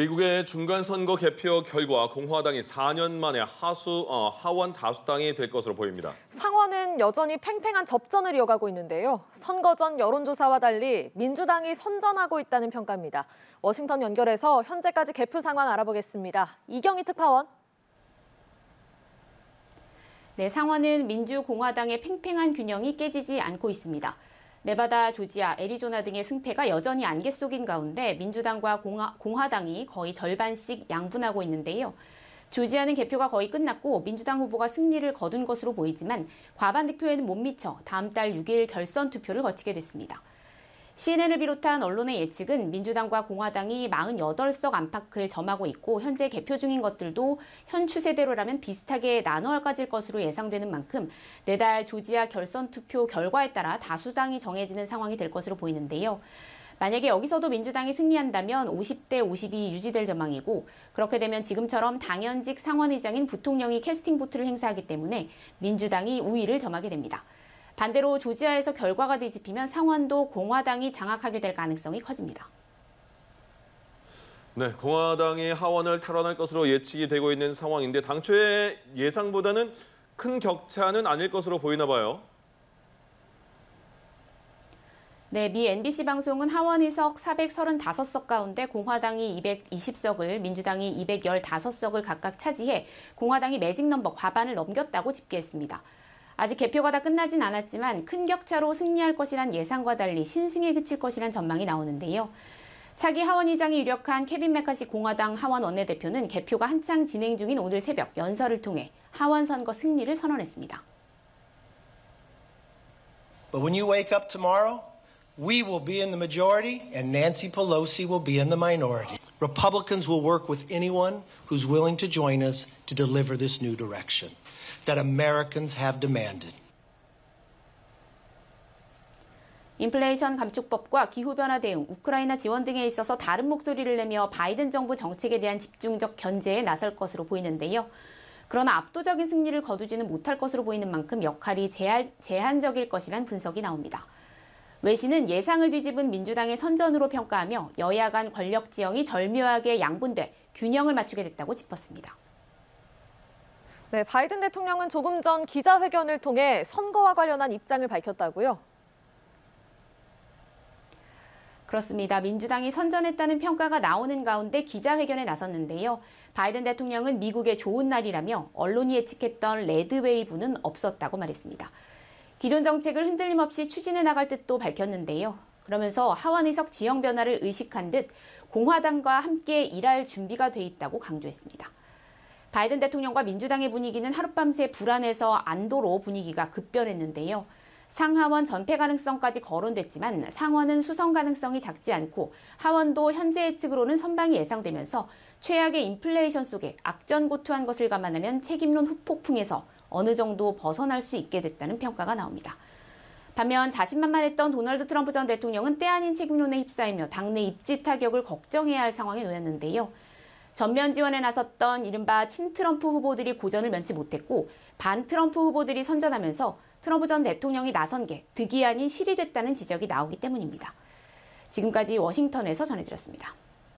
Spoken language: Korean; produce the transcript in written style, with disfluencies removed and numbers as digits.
미국의 중간선거 개표 결과 공화당이 4년 만에 하원 다수당이 될 것으로 보입니다. 상원은 여전히 팽팽한 접전을 이어가고 있는데요. 선거 전 여론조사와 달리 민주당이 선전하고 있다는 평가입니다. 워싱턴 연결해서 현재까지 개표 상황 알아보겠습니다. 이경희 특파원. 네, 상원은 민주공화당의 팽팽한 균형이 깨지지 않고 있습니다. 네바다, 조지아, 애리조나 등의 승패가 여전히 안개 속인 가운데 민주당과 공화당이 거의 절반씩 양분하고 있는데요. 조지아는 개표가 거의 끝났고 민주당 후보가 승리를 거둔 것으로 보이지만 과반 득표에는 못 미쳐 다음 달 6일 결선 투표를 거치게 됐습니다. CNN을 비롯한 언론의 예측은 민주당과 공화당이 48석 안팎을 점하고 있고 현재 개표 중인 것들도 현 추세대로라면 비슷하게 나눠 가질 것으로 예상되는 만큼 내달 조지아 결선 투표 결과에 따라 다수당이 정해지는 상황이 될 것으로 보이는데요. 만약에 여기서도 민주당이 승리한다면 50대 50이 유지될 전망이고 그렇게 되면 지금처럼 당연직 상원의장인 부통령이 캐스팅 보트를 행사하기 때문에 민주당이 우위를 점하게 됩니다. 반대로 조지아에서 결과가 뒤집히면 상원도 공화당이 장악하게 될 가능성이 커집니다. 네, 공화당이 하원을 탈환할 것으로 예측이 되고 있는 상황인데 당초의 예상보다는 큰 격차는 아닐 것으로 보이나 봐요. 네, 미 NBC 방송은 하원 의석 435석 가운데 공화당이 220석을, 민주당이 215석을 각각 차지해 공화당이 매직 넘버 과반을 넘겼다고 집계했습니다. 아직 개표가 다 끝나진 않았지만 큰 격차로 승리할 것이란 예상과 달리 신승에 그칠 것이란 전망이 나오는데요. 차기 하원의장이 유력한 케빈 메카시 공화당 하원 원내대표는 개표가 한창 진행 중인 오늘 새벽 연설을 통해 하원 선거 승리를 선언했습니다. But when you wake up tomorrow, we will be in the majority and Nancy Pelosi will be in the minority. Republicans will work with anyone who's willing to join us to deliver this new direction that Americans have demanded. 인플레이션 감축법과 기후변화 대응, 우크라이나 지원 등에 있어서 다른 목소리를 내며 바이든 정부 정책에 대한 집중적 견제에 나설 것으로 보이는데요. 그러나 압도적인 승리를 거두지는 못할 것으로 보이는 만큼 역할이 제한적일 것이란 분석이 나옵니다. 외신은 예상을 뒤집은 민주당의 선전으로 평가하며 여야 간 권력 지형이 절묘하게 양분돼 균형을 맞추게 됐다고 짚었습니다. 네, 바이든 대통령은 조금 전 기자회견을 통해 선거와 관련한 입장을 밝혔다고요? 그렇습니다. 민주당이 선전했다는 평가가 나오는 가운데 기자회견에 나섰는데요. 바이든 대통령은 미국의 좋은 날이라며 언론이 예측했던 레드웨이브는 없었다고 말했습니다. 기존 정책을 흔들림 없이 추진해 나갈 뜻도 밝혔는데요. 그러면서 하원 의석 지형 변화를 의식한 듯 공화당과 함께 일할 준비가 돼 있다고 강조했습니다. 바이든 대통령과 민주당의 분위기는 하룻밤새 불안해서 안도로 분위기가 급변했는데요. 상하원 전패 가능성까지 거론됐지만 상원은 수성 가능성이 작지 않고 하원도 현재 예측으로는 선방이 예상되면서 최악의 인플레이션 속에 악전고투한 것을 감안하면 책임론 후폭풍에서 어느 정도 벗어날 수 있게 됐다는 평가가 나옵니다. 반면 자신만만했던 도널드 트럼프 전 대통령은 때 아닌 책임론에 휩싸이며 당내 입지 타격을 걱정해야 할 상황에 놓였는데요. 전면 지원에 나섰던 이른바 친트럼프 후보들이 고전을 면치 못했고 반트럼프 후보들이 선전하면서 트럼프 전 대통령이 나선 게 득이 아닌 실이 됐다는 지적이 나오기 때문입니다. 지금까지 워싱턴에서 전해드렸습니다.